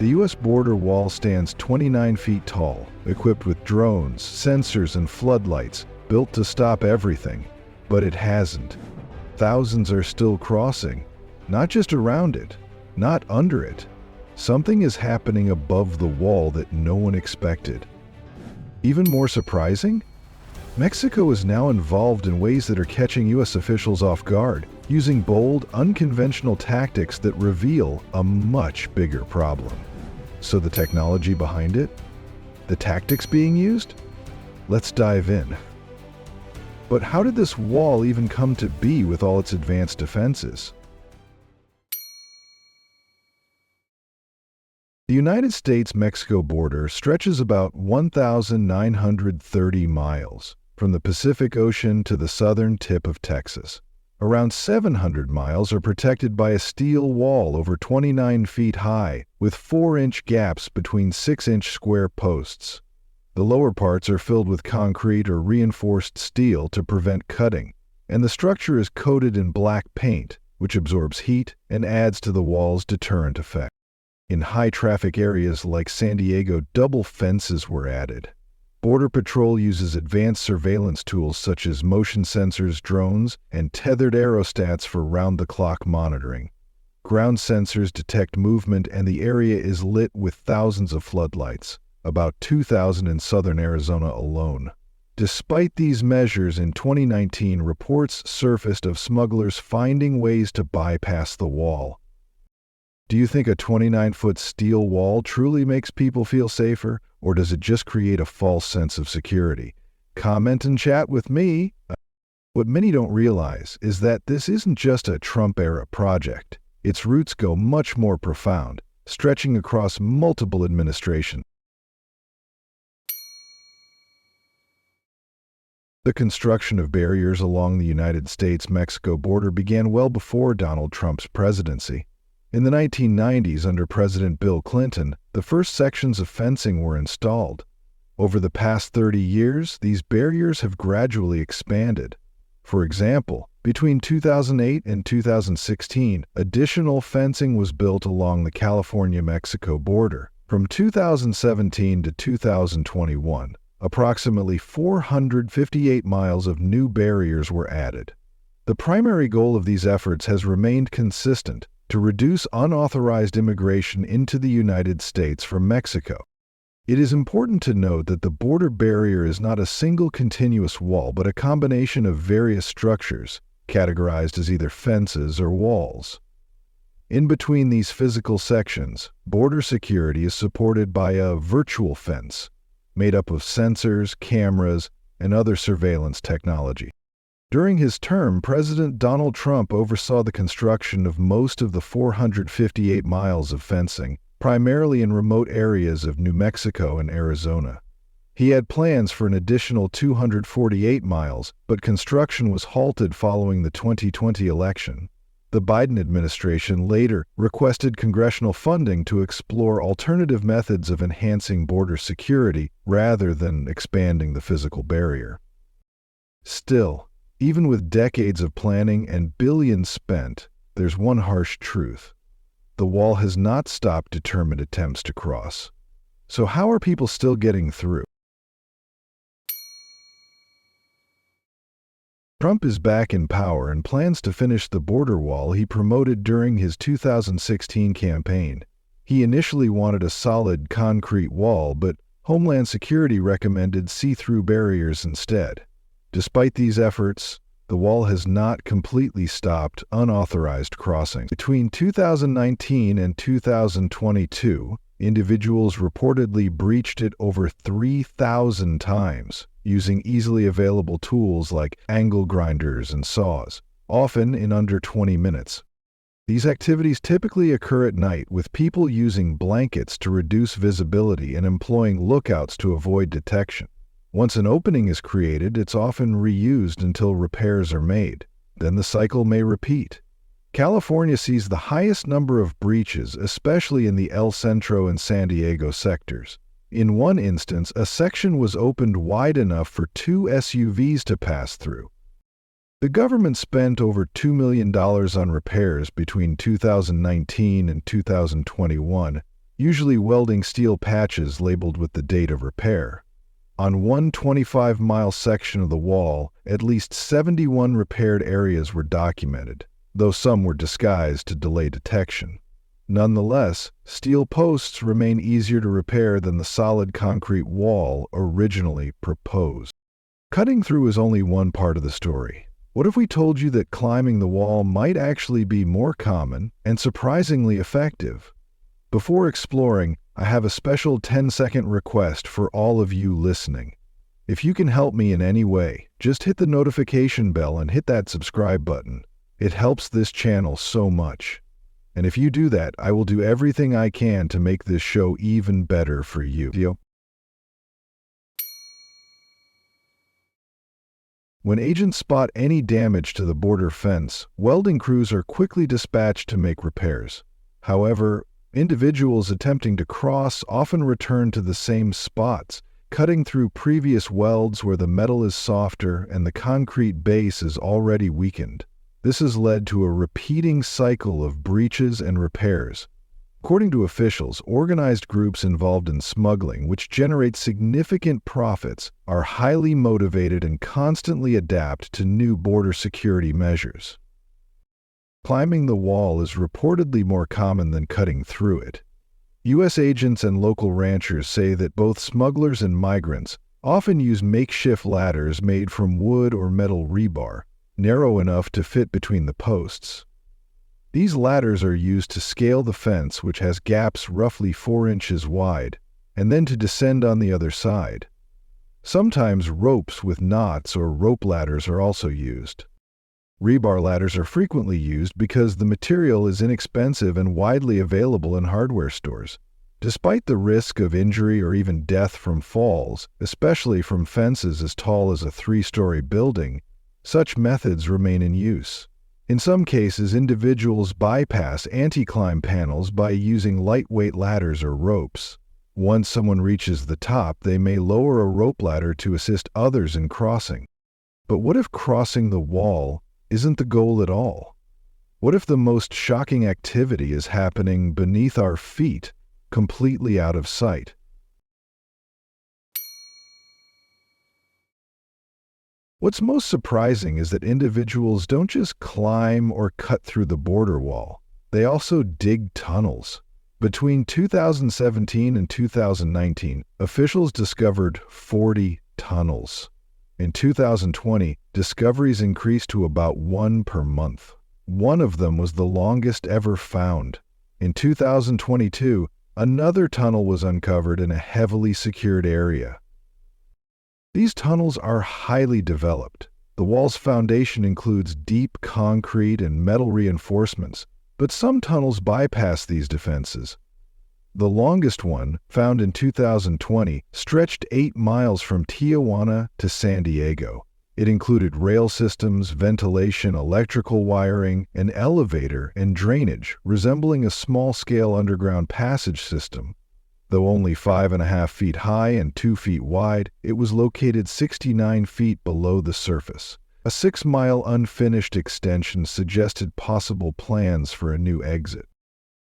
The U.S. border wall stands 29 feet tall, equipped with drones, sensors, and floodlights, built to stop everything. But it hasn't. Thousands are still crossing, not just around it, not under it. Something is happening above the wall that no one expected. Even more surprising? Mexico is now involved in ways that are catching U.S. officials off guard, using bold, unconventional tactics that reveal a much bigger problem. So the technology behind it? The tactics being used? Let's dive in. But how did this wall even come to be with all its advanced defenses? The United States-Mexico border stretches about 1,930 miles, from the Pacific Ocean to the southern tip of Texas. Around 700 miles are protected by a steel wall over 29 feet high, with 4-inch gaps between 6-inch square posts. The lower parts are filled with concrete or reinforced steel to prevent cutting, and the structure is coated in black paint, which absorbs heat and adds to the wall's deterrent effect. In high-traffic areas like San Diego, double fences were added. Border Patrol uses advanced surveillance tools such as motion sensors, drones, and tethered aerostats for round-the-clock monitoring. Ground sensors detect movement, and the area is lit with thousands of floodlights, about 2,000 in southern Arizona alone. Despite these measures, in 2019, reports surfaced of smugglers finding ways to bypass the wall. Do you think a 29-foot steel wall truly makes people feel safer, or does it just create a false sense of security? Comment and chat with me. What many don't realize is that this isn't just a Trump-era project. Its roots go much more profound, stretching across multiple administrations. The construction of barriers along the United States-Mexico border began well before Donald Trump's presidency. In the 1990s, under President Bill Clinton, the first sections of fencing were installed. Over the past 30 years, these barriers have gradually expanded. For example, between 2008 and 2016, additional fencing was built along the California-Mexico border. From 2017 to 2021, approximately 458 miles of new barriers were added. The primary goal of these efforts has remained consistent: to reduce unauthorized immigration into the United States from Mexico. It is important to note that the border barrier is not a single continuous wall, but a combination of various structures, categorized as either fences or walls. In between these physical sections, border security is supported by a virtual fence, made up of sensors, cameras, and other surveillance technology. During his term, President Donald Trump oversaw the construction of most of the 458 miles of fencing, primarily in remote areas of New Mexico and Arizona. He had plans for an additional 248 miles, but construction was halted following the 2020 election. The Biden administration later requested congressional funding to explore alternative methods of enhancing border security rather than expanding the physical barrier. Still, even with decades of planning and billions spent, there's one harsh truth. The wall has not stopped determined attempts to cross. So how are people still getting through? Trump is back in power and plans to finish the border wall he promoted during his 2016 campaign. He initially wanted a solid concrete wall, but Homeland Security recommended see-through barriers instead. Despite these efforts, the wall has not completely stopped unauthorized crossing. Between 2019 and 2022, individuals reportedly breached it over 3,000 times, using easily available tools like angle grinders and saws, often in under 20 minutes. These activities typically occur at night, with people using blankets to reduce visibility and employing lookouts to avoid detection. Once an opening is created, it's often reused until repairs are made. Then the cycle may repeat. California sees the highest number of breaches, especially in the El Centro and San Diego sectors. In one instance, a section was opened wide enough for 2 SUVs to pass through. The government spent over $2 million on repairs between 2019 and 2021, usually welding steel patches labeled with the date of repair. On one 25-mile section of the wall, at least 71 repaired areas were documented, though some were disguised to delay detection. Nonetheless, steel posts remain easier to repair than the solid concrete wall originally proposed. Cutting through is only one part of the story. What if we told you that climbing the wall might actually be more common and surprisingly effective? Before exploring, I have a special 10-second request for all of you listening. If you can help me in any way, just hit the notification bell and hit that subscribe button. It helps this channel so much. And if you do that, I will do everything I can to make this show even better for you. When agents spot any damage to the border fence, welding crews are quickly dispatched to make repairs. However, individuals attempting to cross often return to the same spots, cutting through previous welds where the metal is softer and the concrete base is already weakened. This has led to a repeating cycle of breaches and repairs. According to officials, organized groups involved in smuggling, which generate significant profits, are highly motivated and constantly adapt to new border security measures. Climbing the wall is reportedly more common than cutting through it. U.S. agents and local ranchers say that both smugglers and migrants often use makeshift ladders made from wood or metal rebar, narrow enough to fit between the posts. These ladders are used to scale the fence, which has gaps roughly 4 inches wide, and then to descend on the other side. Sometimes ropes with knots or rope ladders are also used. Rebar ladders are frequently used because the material is inexpensive and widely available in hardware stores. Despite the risk of injury or even death from falls, especially from fences as tall as a 3-story building, such methods remain in use. In some cases, individuals bypass anti-climb panels by using lightweight ladders or ropes. Once someone reaches the top, they may lower a rope ladder to assist others in crossing. But what if crossing the wall isn't the goal at all? What if the most shocking activity is happening beneath our feet, completely out of sight? What's most surprising is that individuals don't just climb or cut through the border wall. They also dig tunnels. Between 2017 and 2019, officials discovered 40 tunnels. In 2020, discoveries increased to about 1 per month. One of them was the longest ever found. In 2022, another tunnel was uncovered in a heavily secured area. These tunnels are highly developed. The wall's foundation includes deep concrete and metal reinforcements, but some tunnels bypass these defenses. The longest one, found in 2020, stretched 8 miles from Tijuana to San Diego. It included rail systems, ventilation, electrical wiring, an elevator, and drainage, resembling a small-scale underground passage system. Though only 5.5 feet high and 2 feet wide, it was located 69 feet below the surface. A 6-mile unfinished extension suggested possible plans for a new exit.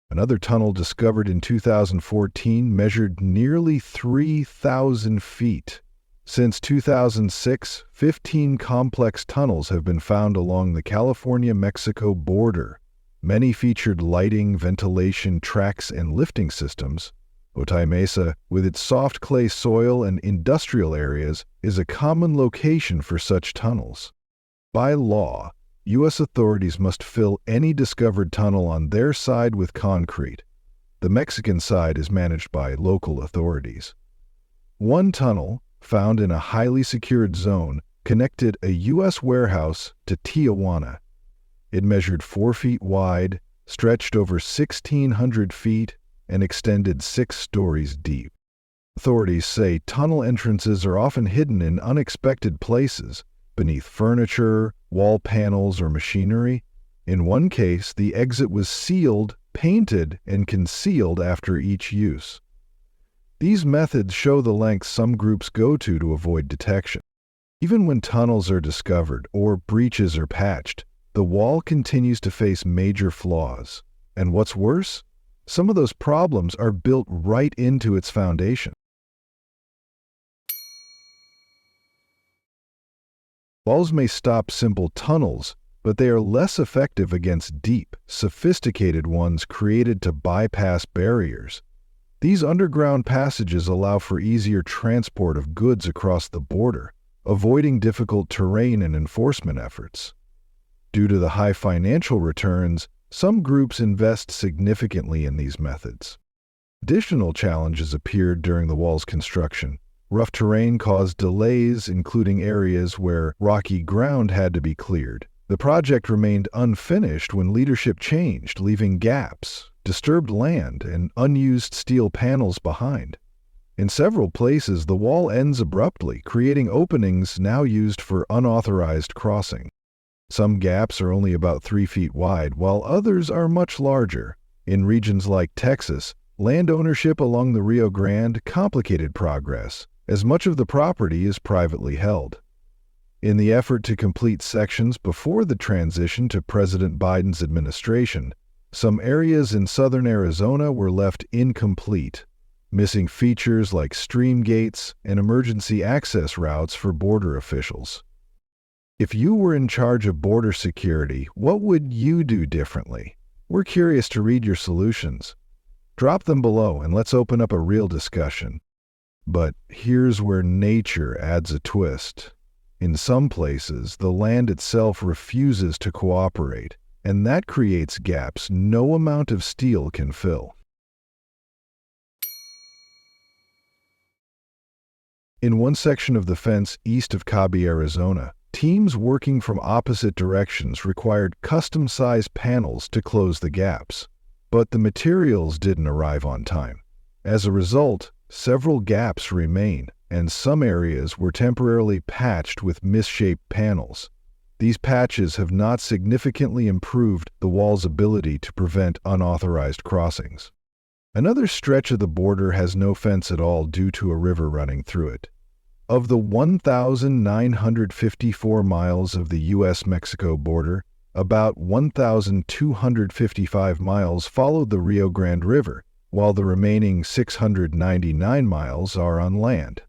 Another tunnel discovered in 2014 measured nearly 3,000 feet. Since 2006, 15 complex tunnels have been found along the California-Mexico border. Many featured lighting, ventilation, tracks, and lifting systems. Otay Mesa, with its soft clay soil and industrial areas, is a common location for such tunnels. By law, U.S. authorities must fill any discovered tunnel on their side with concrete. The Mexican side is managed by local authorities. One tunnel, found in a highly secured zone, connected a U.S. warehouse to Tijuana. It measured 4 feet wide, stretched over 1,600 feet, and extended 6 stories deep. Authorities say tunnel entrances are often hidden in unexpected places, beneath furniture, wall panels, or machinery. In one case, the exit was sealed, painted, and concealed after each use. These methods show the lengths some groups go to avoid detection. Even when tunnels are discovered or breaches are patched, the wall continues to face major flaws. And what's worse? some of those problems are built right into its foundation. Walls may stop simple tunnels, but they are less effective against deep, sophisticated ones created to bypass barriers. These underground passages allow for easier transport of goods across the border, avoiding difficult terrain and enforcement efforts. Due to the high financial returns, some groups invest significantly in these methods. Additional challenges appeared during the wall's construction. Rough terrain caused delays, including areas where rocky ground had to be cleared. The project remained unfinished when leadership changed, leaving gaps, disturbed land, and unused steel panels behind. In several places, the wall ends abruptly, creating openings now used for unauthorized crossing. Some gaps are only about 3 feet wide, while others are much larger. In regions like Texas, land ownership along the Rio Grande complicated progress, as much of the property is privately held. In the effort to complete sections before the transition to President Biden's administration, some areas in southern Arizona were left incomplete, missing features like stream gates and emergency access routes for border officials. If you were in charge of border security, what would you do differently? We're curious to read your solutions. Drop them below and let's open up a real discussion. But here's where nature adds a twist. In some places, the land itself refuses to cooperate, and that creates gaps no amount of steel can fill. In one section of the fence east of Cobbe, Arizona, teams working from opposite directions required custom-sized panels to close the gaps, but the materials didn't arrive on time. As a result, several gaps remain, and some areas were temporarily patched with misshaped panels. These patches have not significantly improved the wall's ability to prevent unauthorized crossings. Another stretch of the border has no fence at all due to a river running through it. Of the 1,954 miles of the U.S.-Mexico border, about 1,255 miles follow the Rio Grande River, while the remaining 699 miles are on land.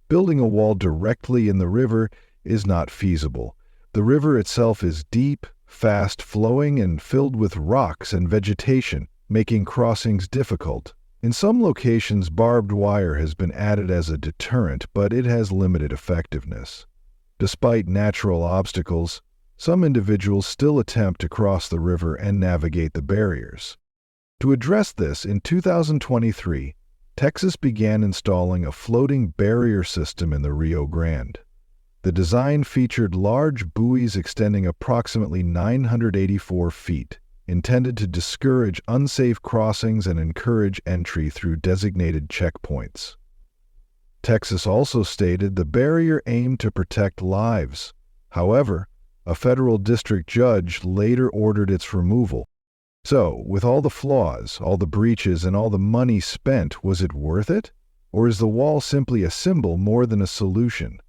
Building a wall directly in the river is not feasible. The river itself is deep, fast-flowing, and filled with rocks and vegetation, making crossings difficult. In some locations, barbed wire has been added as a deterrent, but it has limited effectiveness. Despite natural obstacles, some individuals still attempt to cross the river and navigate the barriers. To address this, in 2023, Texas began installing a floating barrier system in the Rio Grande. The design featured large buoys extending approximately 984 feet, intended to discourage unsafe crossings and encourage entry through designated checkpoints. Texas also stated the barrier aimed to protect lives. However, a federal district judge later ordered its removal. So, with all the flaws, all the breaches, and all the money spent, was it worth it? Or is the wall simply a symbol more than a solution?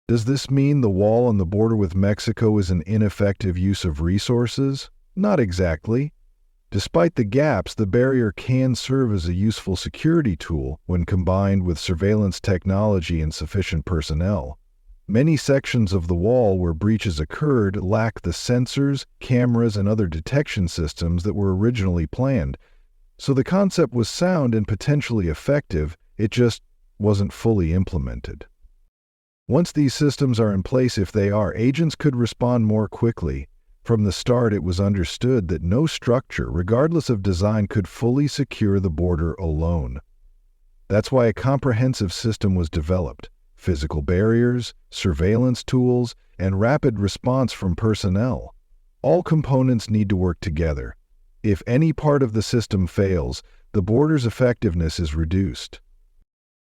Does this mean the wall on the border with Mexico is an ineffective use of resources? Not exactly. Despite the gaps, the barrier can serve as a useful security tool when combined with surveillance technology and sufficient personnel. Many sections of the wall where breaches occurred lack the sensors, cameras, and other detection systems that were originally planned. So the concept was sound and potentially effective, it just wasn't fully implemented. Once these systems are in place, if they are, agents could respond more quickly. From the start, it was understood that no structure, regardless of design, could fully secure the border alone. That's why a comprehensive system was developed. Physical barriers, surveillance tools, and rapid response from personnel. All components need to work together. If any part of the system fails, the border's effectiveness is reduced.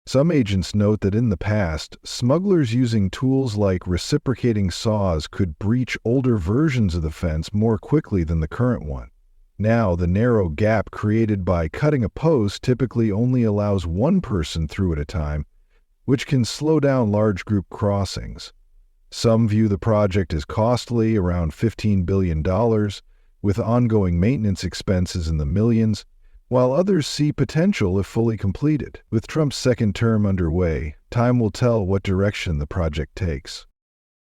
Some agents note that in the past, smugglers using tools like reciprocating saws could breach older versions of the fence more quickly than the current one. Now, the narrow gap created by cutting a post typically only allows one person through at a time, which can slow down large group crossings. Some view the project as costly, around $15 billion, with ongoing maintenance expenses in the millions, while others see potential if fully completed. With Trump's second term underway, time will tell what direction the project takes.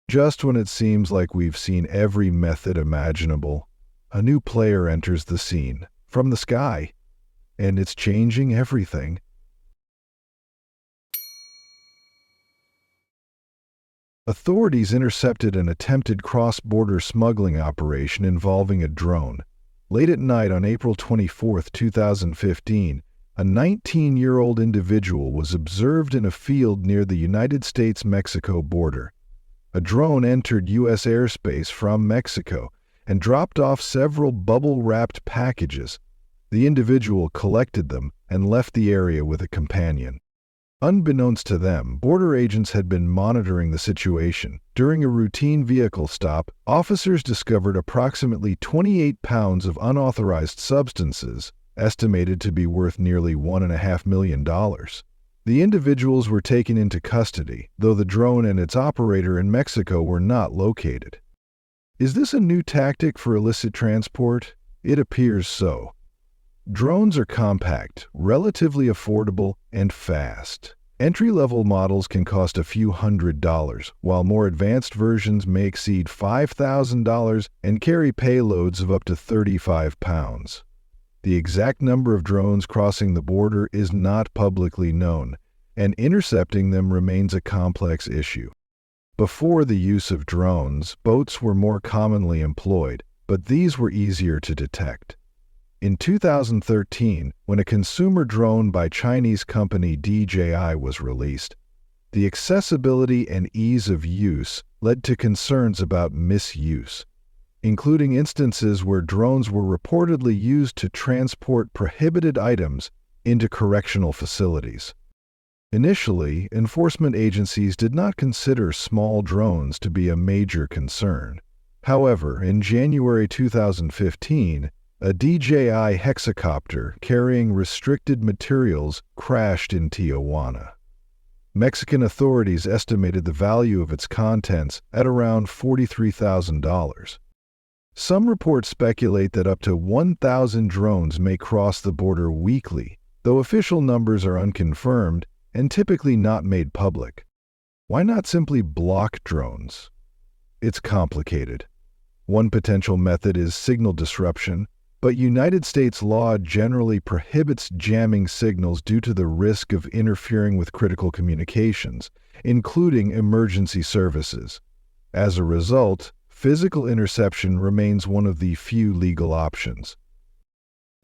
Just when it seems like we've seen every method imaginable, a new player enters the scene, from the sky, and it's changing everything. Authorities intercepted an attempted cross-border smuggling operation involving a drone. Late at night on April 24, 2015, a 19-year-old individual was observed in a field near the United States-Mexico border. A drone entered U.S. airspace from Mexico and dropped off several bubble-wrapped packages. The individual collected them and left the area with a companion. Unbeknownst to them, border agents had been monitoring the situation. During a routine vehicle stop, officers discovered approximately 28 pounds of unauthorized substances, estimated to be worth nearly $1.5 million. The individuals were taken into custody, though the drone and its operator in Mexico were not located. Is this a new tactic for illicit transport? It appears so. Drones are compact, relatively affordable, and fast. Entry-level models can cost a few $100s, while more advanced versions may exceed $5,000 and carry payloads of up to 35 pounds. The exact number of drones crossing the border is not publicly known, and intercepting them remains a complex issue. Before the use of drones, boats were more commonly employed, but these were easier to detect. In 2013, when a consumer drone by Chinese company DJI was released, the accessibility and ease of use led to concerns about misuse, including instances where drones were reportedly used to transport prohibited items into correctional facilities. Initially, enforcement agencies did not consider small drones to be a major concern. However, in January 2015, a DJI hexacopter carrying restricted materials crashed in Tijuana. Mexican authorities estimated the value of its contents at around $43,000. Some reports speculate that up to 1,000 drones may cross the border weekly, though official numbers are unconfirmed and typically not made public. Why not simply block drones? It's complicated. One potential method is signal disruption, but United States law generally prohibits jamming signals due to the risk of interfering with critical communications, including emergency services. As a result, physical interception remains one of the few legal options.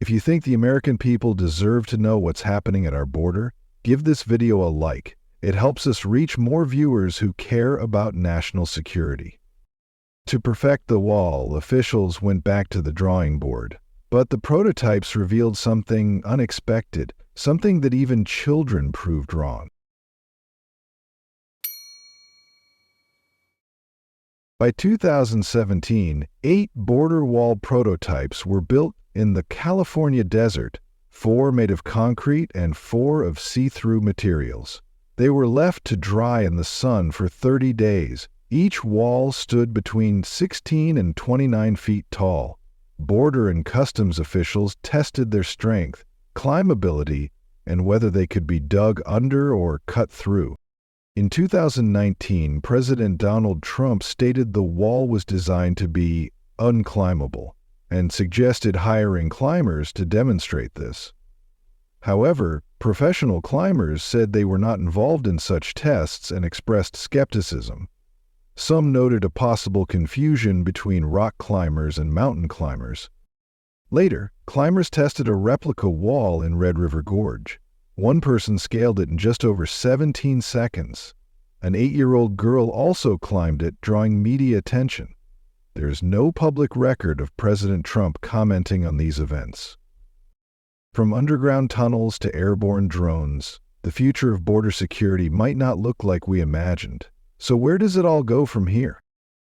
If you think the American people deserve to know what's happening at our border, give this video a like. It helps us reach more viewers who care about national security. To perfect the wall, officials went back to the drawing board. But the prototypes revealed something unexpected, something that even children proved wrong. By 2017, 8 border wall prototypes were built in the California desert, 4 made of concrete and 4 of see-through materials. They were left to dry in the sun for 30 days. Each wall stood between 16 and 29 feet tall. Border and customs officials tested their strength, climbability, and whether they could be dug under or cut through. In 2019, President Donald Trump stated the wall was designed to be unclimbable and suggested hiring climbers to demonstrate this. However, professional climbers said they were not involved in such tests and expressed skepticism. Some noted a possible confusion between rock climbers and mountain climbers. Later, climbers tested a replica wall in Red River Gorge. One person scaled it in just over 17 seconds. An 8-year-old girl also climbed it, drawing media attention. There is no public record of President Trump commenting on these events. From underground tunnels to airborne drones, the future of border security might not look like we imagined. So where does it all go from here?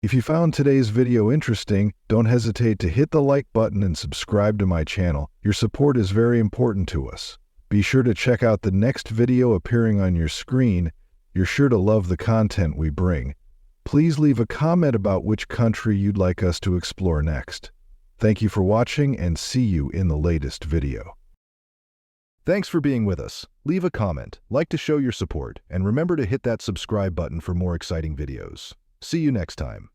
If you found today's video interesting, don't hesitate to hit the like button and subscribe to my channel. Your support is very important to us. Be sure to check out the next video appearing on your screen. You're sure to love the content we bring. Please leave a comment about which country you'd like us to explore next. Thank you for watching and see you in the latest video. Thanks for being with us. Leave a comment, like to show your support, and remember to hit that subscribe button for more exciting videos. See you next time.